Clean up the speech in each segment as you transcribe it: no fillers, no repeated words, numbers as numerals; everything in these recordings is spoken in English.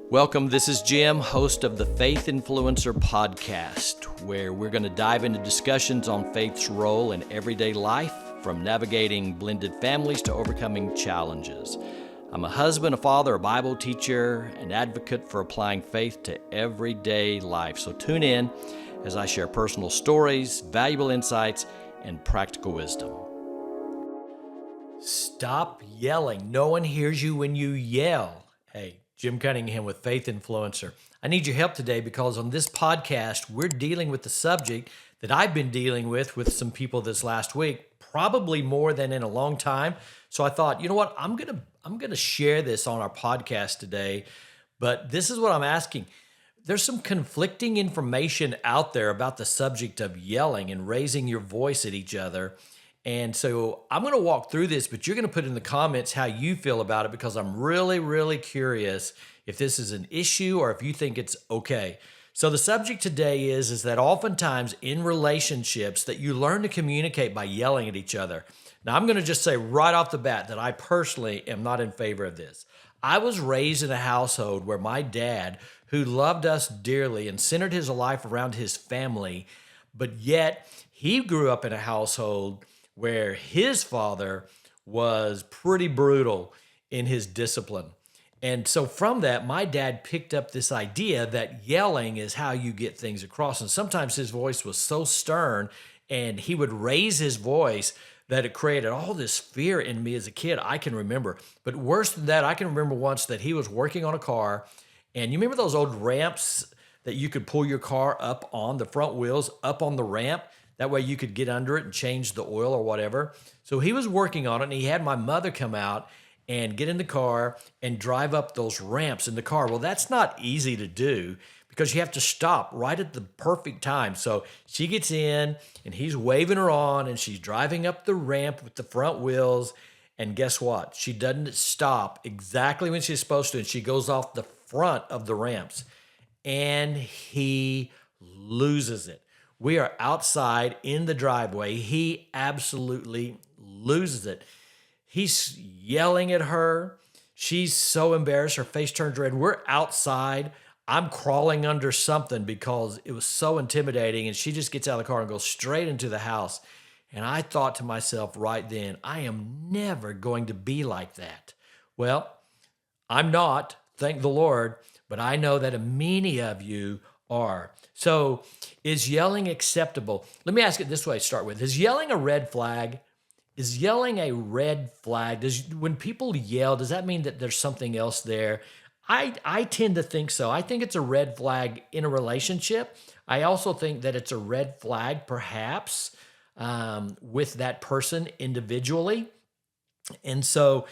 Welcome, this is Jim, host of the Faith Influencer podcast, where we're going to dive into discussions on faith's role in everyday life, from navigating blended families to overcoming challenges. I'm a husband, a father, a Bible teacher, an advocate for applying faith to everyday life. So tune in as I share personal stories, valuable insights, and practical wisdom. Stop yelling. No one hears you when you yell. Hey, Jim Cunningham with Faith Influencer. I need your help today because on this podcast, we're dealing with the subject that I've been dealing with some people this last week, probably more than in a long time. So I thought, you know what, I'm gonna share this on our podcast today. But this is what I'm asking. There's some conflicting information out there about the subject of yelling and raising your voice at each other. And so I'm going to walk through this, but you're going to put in the comments how you feel about it because I'm really, really curious if this is an issue or if you think it's okay. So the subject today is that oftentimes in relationships that you learn to communicate by yelling at each other. Now, I'm going to just say right off the bat that I personally am not in favor of this. I was raised in a household where my dad, who loved us dearly and centered his life around his family, but yet he grew up in a household where his father was pretty brutal in his discipline. And so from that, my dad picked up this idea that yelling is how you get things across. And sometimes his voice was so stern and he would raise his voice that it created all this fear in me as a kid, I can remember. But worse than that, I can remember once that he was working on a car. And you remember those old ramps that you could pull your car up on, the front wheels up on the ramp? That way you could get under it and change the oil or whatever. So he was working on it and he had my mother come out and get in the car and drive up those ramps in the car. Well, that's not easy to do because you have to stop right at the perfect time. So she gets in and he's waving her on and she's driving up the ramp with the front wheels. And guess what? She doesn't stop exactly when she's supposed to. And she goes off the front of the ramps and he loses it. We are outside in the driveway. He absolutely loses it. He's yelling at her. She's so embarrassed. Her face turns red. We're outside. I'm crawling under something because it was so intimidating. And she just gets out of the car and goes straight into the house. And I thought to myself right then, I am never going to be like that. Well, I'm not, thank the Lord, but I know that many of you are. So is yelling acceptable? Let me ask it this way to start with. Is yelling a red flag? Is yelling a red flag? When people yell, does that mean that there's something else there? I tend to think so. I think it's a red flag in a relationship. I also think that it's a red flag perhaps with that person individually. And so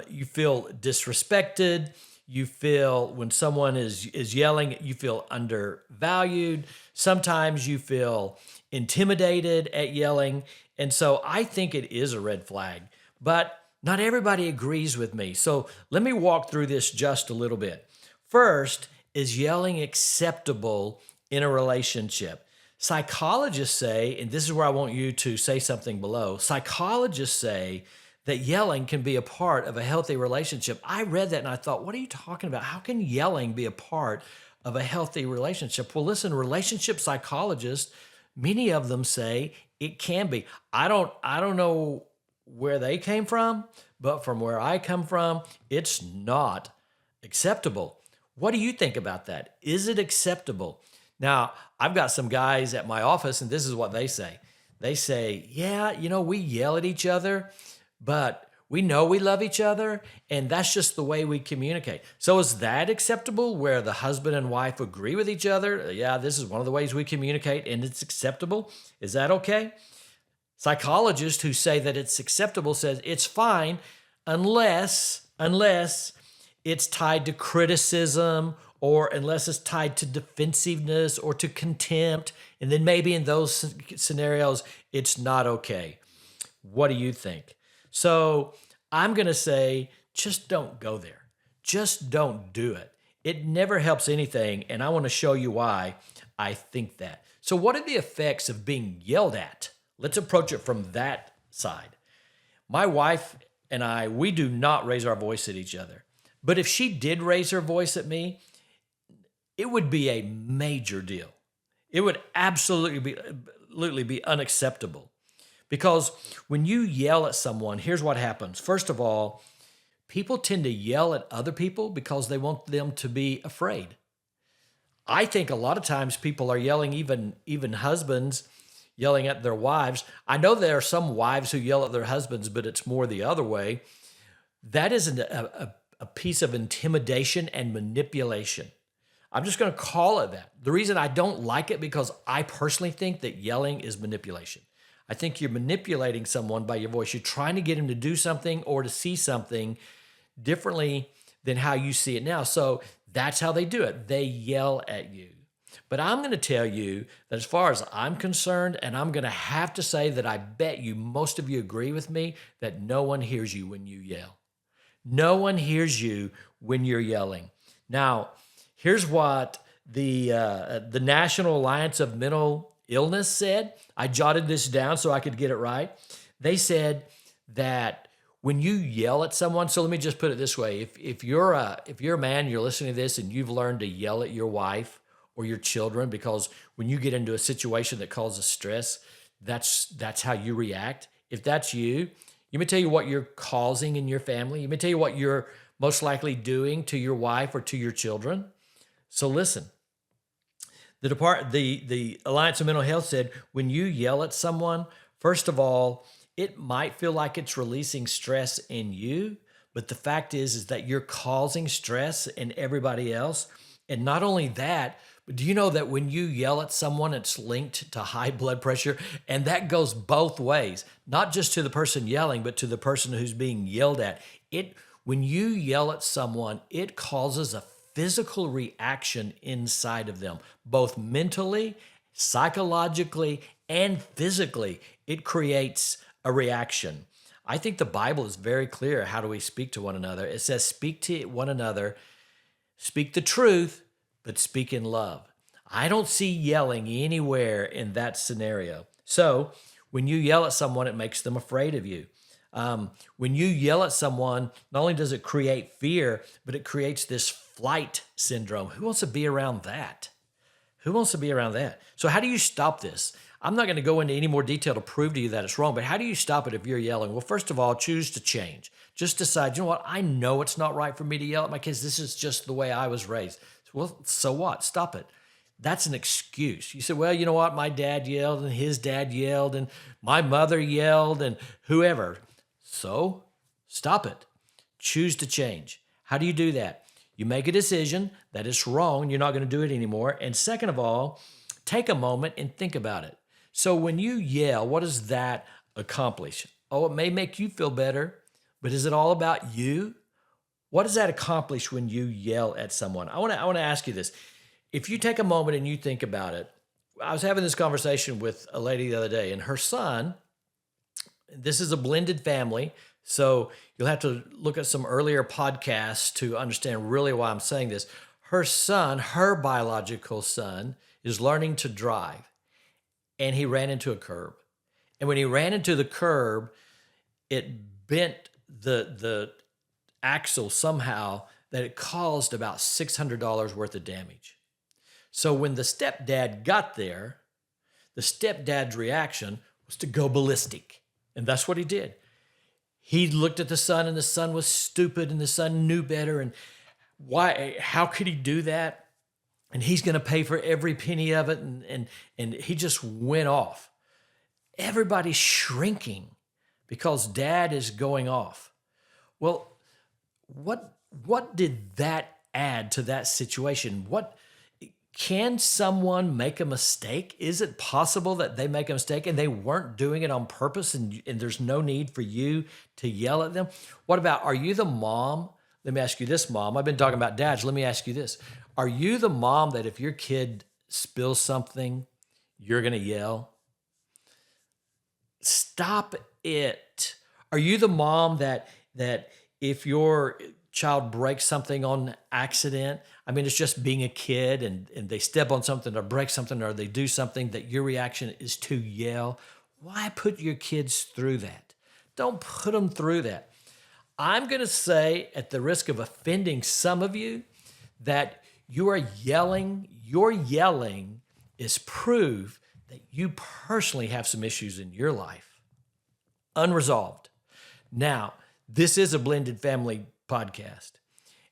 you feel disrespected. You feel when someone is yelling, you feel undervalued. Sometimes you feel intimidated at yelling. And so I think it is a red flag, but not everybody agrees with me. So let me walk through this just a little bit. First, is yelling acceptable in a relationship? Psychologists say, and this is where I want you to say something below. Psychologists say that yelling can be a part of a healthy relationship. I read that and I thought, what are you talking about? How can yelling be a part of a healthy relationship? Well, listen, relationship psychologists, many of them say it can be. I don't know where they came from, but from where I come from, it's not acceptable. What do you think about that? Is it acceptable? Now, I've got some guys at my office and this is what they say. They say, yeah, we yell at each other, but we know we love each other, and that's just the way we communicate. So is that acceptable where the husband and wife agree with each other? Yeah, this is one of the ways we communicate, and it's acceptable. Is that okay? Psychologists who say that it's acceptable says it's fine unless it's tied to criticism or unless it's tied to defensiveness or to contempt. And then maybe in those scenarios, it's not okay. What do you think? So I'm going to say, just don't go there. Just don't do it. It never helps anything. And I want to show you why I think that. So what are the effects of being yelled at? Let's approach it from that side. My wife and I, we do not raise our voice at each other. But if she did raise her voice at me, it would be a major deal. It would absolutely be unacceptable. Because when you yell at someone, here's what happens. First of all, people tend to yell at other people because they want them to be afraid. I think a lot of times people are yelling, even husbands yelling at their wives. I know there are some wives who yell at their husbands, but it's more the other way. That is a piece of intimidation and manipulation. I'm just going to call it that. The reason I don't like it because I personally think that yelling is manipulation. I think you're manipulating someone by your voice. You're trying to get him to do something or to see something differently than how you see it now. So that's how they do it. They yell at you. But I'm going to tell you that as far as I'm concerned, and I'm going to have to say that I bet you, most of you agree with me, that no one hears you when you yell. No one hears you when you're yelling. Now, here's what the National Alliance of Mental Illness said. I jotted this down so I could get it right. They said that when you yell at someone, so let me just put it this way. If you're a man, you're listening to this and you've learned to yell at your wife or your children, because when you get into a situation that causes stress, that's how you react. If that's you, let me tell you what you're causing in your family. Let me tell you what you're most likely doing to your wife or to your children. So listen, the Alliance of Mental Health said when you yell at someone, first of all, it might feel like it's releasing stress in you, but the fact is that you're causing stress in everybody else. And not only that, but do you know that when you yell at someone, it's linked to high blood pressure? And that goes both ways, not just to the person yelling, but to the person who's being yelled at. When you yell at someone, it causes a physical reaction inside of them, both mentally, psychologically, and physically. It creates a reaction. I think the Bible is very clear. How do we speak to one another? It says, speak to one another, speak the truth, but speak in love. I don't see yelling anywhere in that scenario. So when you yell at someone, it makes them afraid of you. When you yell at someone, not only does it create fear, but it creates this flight syndrome. Who wants to be around that? Who wants to be around that? So how do you stop this? I'm not going to go into any more detail to prove to you that it's wrong, but how do you stop it if you're yelling? Well, first of all, choose to change. Just decide, you know what? I know it's not right for me to yell at my kids. This is just the way I was raised. Well, so what? Stop it. That's an excuse. You say, well, you know what? My dad yelled and his dad yelled and my mother yelled and whoever. So stop it. Choose to change. How do you do that? You make a decision that it's wrong. You're not going to do it anymore. And second of all, take a moment and think about it. So when you yell, what does that accomplish? Oh, it may make you feel better, but is it all about you? What does that accomplish when you yell at someone? I want to ask you this. If you take a moment and you think about it, I was having this conversation with a lady the other day, and her son, this is a blended family, so you'll have to look at some earlier podcasts to understand really why I'm saying this. Her son, her biological son, is learning to drive, and he ran into a curb. And when he ran into the curb, it bent the axle somehow that it caused about $600 worth of damage. So when the stepdad got there, the stepdad's reaction was to go ballistic. And that's what he did. He looked at the son, and the son was stupid, and the son knew better. And how could he do that? And he's going to pay for every penny of it. And he just went off. Everybody's shrinking because dad is going off. Well, what did that add to that situation? Can someone make a mistake? Is it possible that they make a mistake and they weren't doing it on purpose and there's no need for you to yell at them? What about, are you the mom? Let me ask you this, mom. I've been talking about dads. Let me ask you this. Are you the mom that if your kid spills something, you're going to yell? Stop it. Are you the mom that if your child breaks something on accident, I mean, it's just being a kid and they step on something or break something or they do something, that your reaction is to yell? Why put your kids through that? Don't put them through that. I'm going to say, at the risk of offending some of you, that you are yelling. Your yelling is proof that you personally have some issues in your life, unresolved. Now, this is a blended family podcast.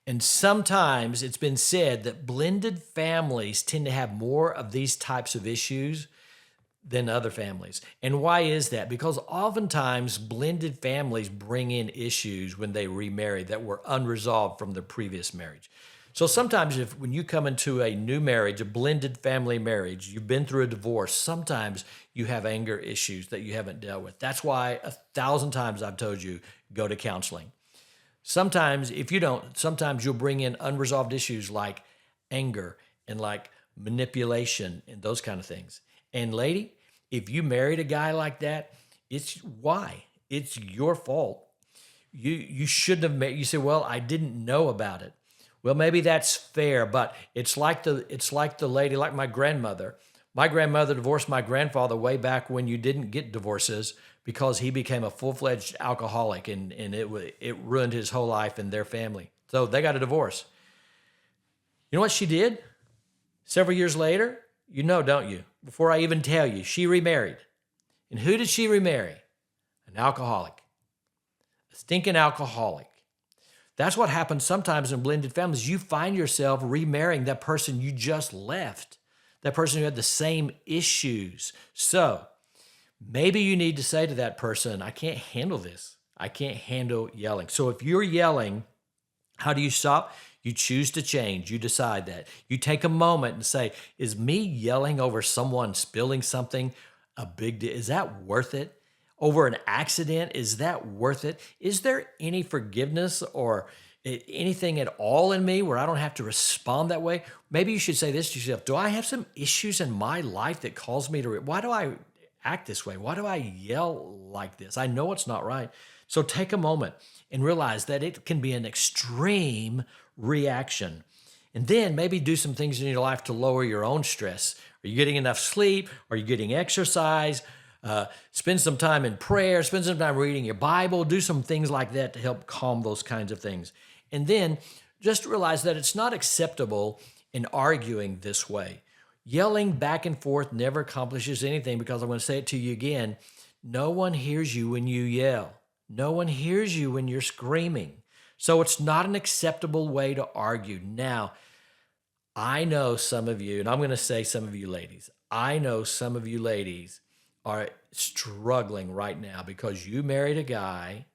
And sometimes it's been said that blended families tend to have more of these types of issues than other families. And why is that? Because oftentimes blended families bring in issues when they remarry that were unresolved from the previous marriage. So sometimes when you come into a new marriage, a blended family marriage, you've been through a divorce, sometimes you have anger issues that you haven't dealt with. That's why 1,000 times I've told you, go to counseling. Sometimes if you don't, sometimes you'll bring in unresolved issues like anger and like manipulation and those kind of things. And lady, if you married a guy like that, it's why? It's your fault. You shouldn't have married. You say, well, I didn't know about it. Well, maybe that's fair, but it's like the lady, like my grandmother. My grandmother divorced my grandfather way back when you didn't get divorces because he became a full-fledged alcoholic and it ruined his whole life and their family. So they got a divorce. You know what she did? Several years later, you know, don't you? Before I even tell you, she remarried. And who did she remarry? An alcoholic. A stinking alcoholic. That's what happens sometimes in blended families. You find yourself remarrying that person you just left, that person who had the same issues. So maybe you need to say to that person, I can't handle this. I can't handle yelling. So if you're yelling, how do you stop? You choose to change. You decide that. You take a moment and say, is me yelling over someone spilling something a big deal? Is that worth it? Over an accident, is that worth it? Is there any forgiveness or anything at all in me where I don't have to respond that way? Maybe you should say this to yourself. Do I have some issues in my life that cause me to, why do I act this way? Why do I yell like this? I know it's not right. So take a moment and realize that it can be an extreme reaction. And then maybe do some things in your life to lower your own stress. Are you getting enough sleep? Are you getting exercise? Spend some time in prayer, spend some time reading your Bible, do some things like that to help calm those kinds of things. And then just realize that it's not acceptable in arguing this way. Yelling back and forth never accomplishes anything because I'm going to say it to you again. No one hears you when you yell. No one hears you when you're screaming. So it's not an acceptable way to argue. Now, I know some of you, and I'm going to say some of you ladies, I know some of you ladies are struggling right now because you married a guy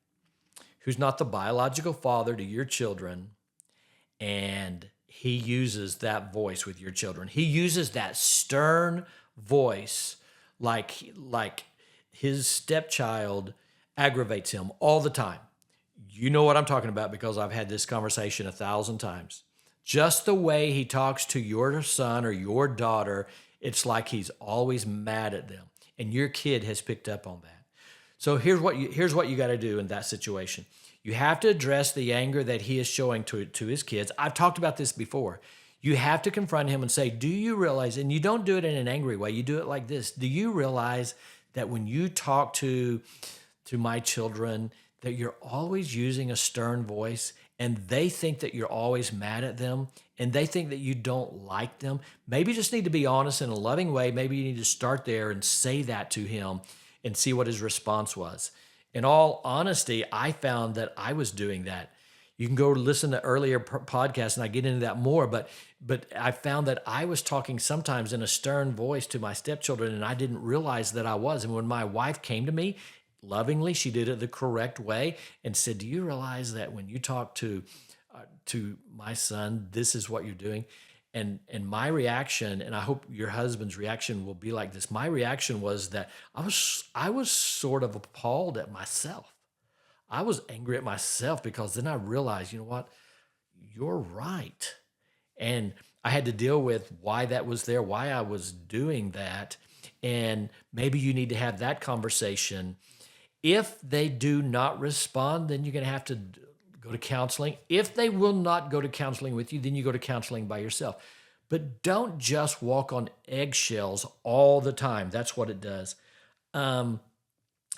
who's not the biological father to your children, and he uses that voice with your children. He uses that stern voice like his stepchild aggravates him all the time. You know what I'm talking about because I've had this conversation 1,000 times. Just the way he talks to your son or your daughter, it's like he's always mad at them. And your kid has picked up on that. So here's what you got to do in that situation. You have to address the anger that he is showing to his kids. I've talked about this before. You have to confront him and say, do you realize, and you don't do it in an angry way, you do it like this. Do you realize that when you talk to my children, that you're always using a stern voice and they think that you're always mad at them and they think that you don't like them? Maybe you just need to be honest in a loving way. Maybe you need to start there and say that to him and see what his response was. In all honesty, I found that I was doing that. You can go listen to earlier podcasts and I get into that more, but I found that I was talking sometimes in a stern voice to my stepchildren and I didn't realize that I was. And when my wife came to me, lovingly, she did it the correct way and said, do you realize that when you talk to my son, this is what you're doing? And my reaction, and I hope your husband's reaction will be like this. My reaction was that I was sort of appalled at myself. I was angry at myself because then I realized, you know what? You're right. And I had to deal with why that was there, why I was doing that. And maybe you need to have that conversation. If they do not respond, then you're going to have to go to counseling. If they will not go to counseling with you, then you go to counseling by yourself. But don't just walk on eggshells all the time. That's what it does.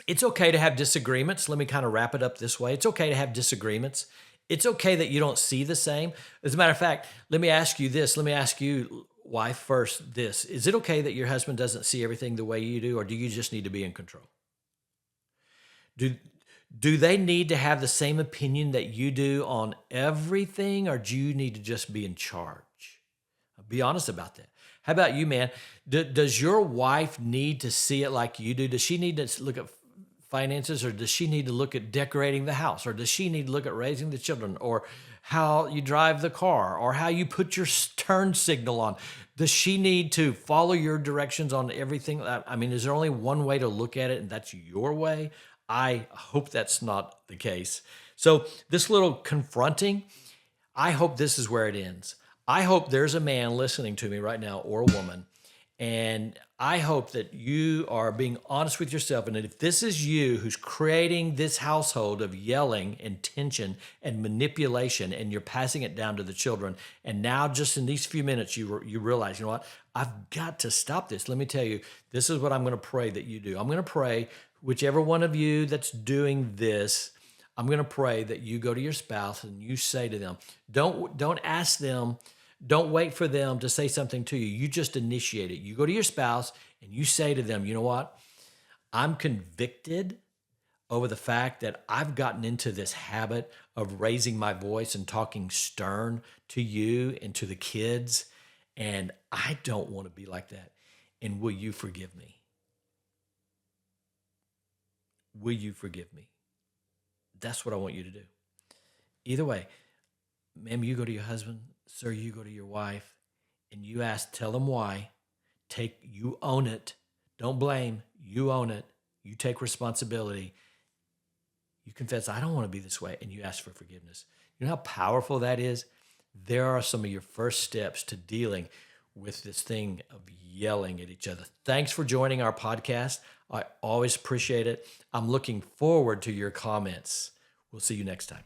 It's okay to have disagreements. Let me kind of wrap it up this way. It's okay to have disagreements. It's okay that you don't see the same. As a matter of fact, let me ask you this. Let me ask you, wife, first this. Is it okay that your husband doesn't see everything the way you do, or do you just need to be in control? Do do they need to have the same opinion that you do on everything, or do you need to just be in charge? Be honest about that. How about you, man? Does your wife need to see it like you do? Does she need to look at finances, or does she need to look at decorating the house, or does she need to look at raising the children, or how you drive the car, or how you put your turn signal on? Does she need to follow your directions on everything? I mean, is there only one way to look at it, and that's your way? I hope that's not the case. So, this little confronting, I hope this is where it ends. I hope there's a man listening to me right now, or a woman, and I hope that you are being honest with yourself. And that if this is you who's creating this household of yelling and tension and manipulation, and you're passing it down to the children, and now just in these few minutes, you realize, you know what? I've got to stop this. Let me tell you, this is what I'm going to pray that you do. I'm going to pray, whichever one of you that's doing this, I'm going to pray that you go to your spouse and you say to them, don't ask them, don't wait for them to say something to you. You just initiate it. You go to your spouse and you say to them, you know what? I'm convicted over the fact that I've gotten into this habit of raising my voice and talking stern to you and to the kids, and I don't want to be like that. And will you forgive me? Will you forgive me? That's what I want you to do. Either way, ma'am, you go to your husband, sir, you go to your wife, and you tell them why. You own it. Don't blame. You own it. You take responsibility. You confess, I don't want to be this way, and you ask for forgiveness. You know how powerful that is? There are some of your first steps to dealing with this thing of yelling at each other. Thanks for joining our podcast. I always appreciate it. I'm looking forward to your comments. We'll see you next time.